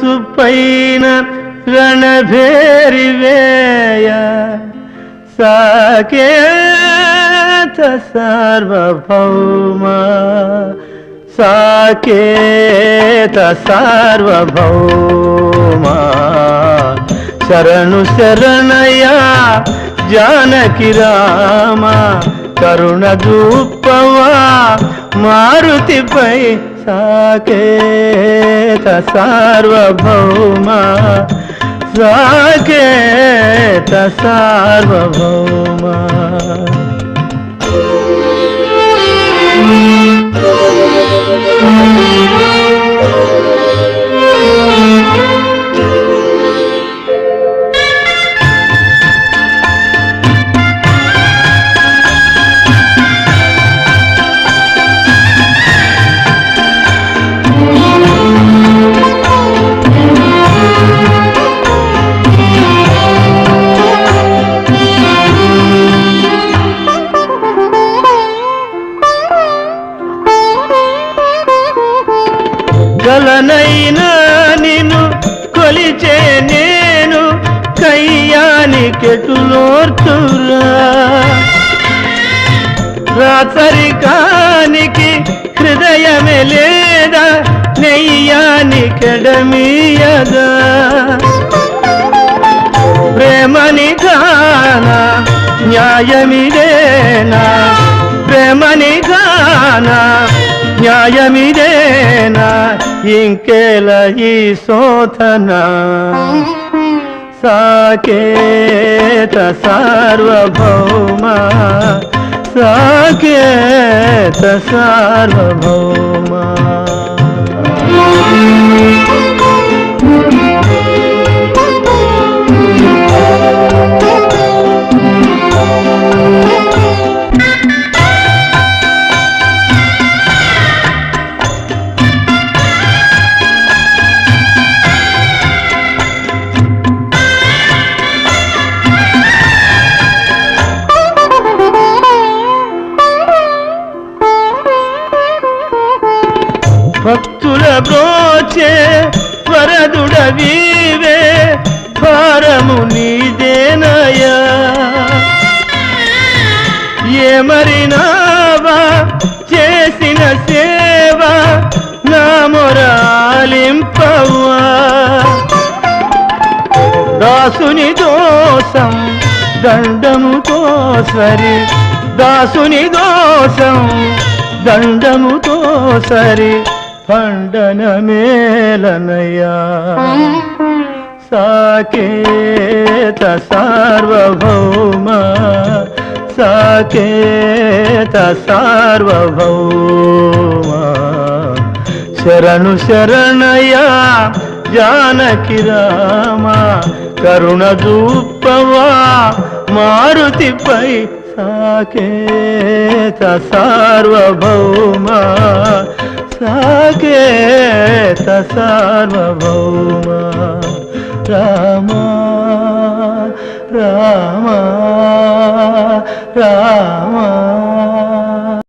మనసు పైన రణభేరివేయ సాకేత సార్వభౌమ సాకేత సార్వభౌమ శరణు శరణయ జానకి రామ కరుణ దూపవా మారుతిపై సాకేత సార్వభౌమ సాకేత సార్వభౌమ గలనైనా నిన్ను కొలిచే నేను కయ్యానికెటులోర్చురా రాచరికానికి హృదయమే లేదా నెయ్యానికెడమీయదా ప్రేమని గానా న్యాయమిదేనా ప్రేమని గానా న్యాయమిదేనా ఇంకేల ఈ శోధన సాకేత సార్వభౌమ సాకేత సార్వభౌమ భక్తుల బ్రోచే వరదుడవీవే భారము నీదేనయా ఏమరినావా చేసిన సేవ నా మొరాలింపవా దాసుని దోషం దండముతో సరి దాసుని దోషం దండముతో సరి ఖండన మేలనయా సాకేత సార్వభౌమ సాకేత సార్వభౌమ శరణు శరణయా జానకి రామ కరుణ దూపవా మారుతిపై సాకేత సార్వభౌమ సాకేత సార్వభౌమ రామ రామ రామ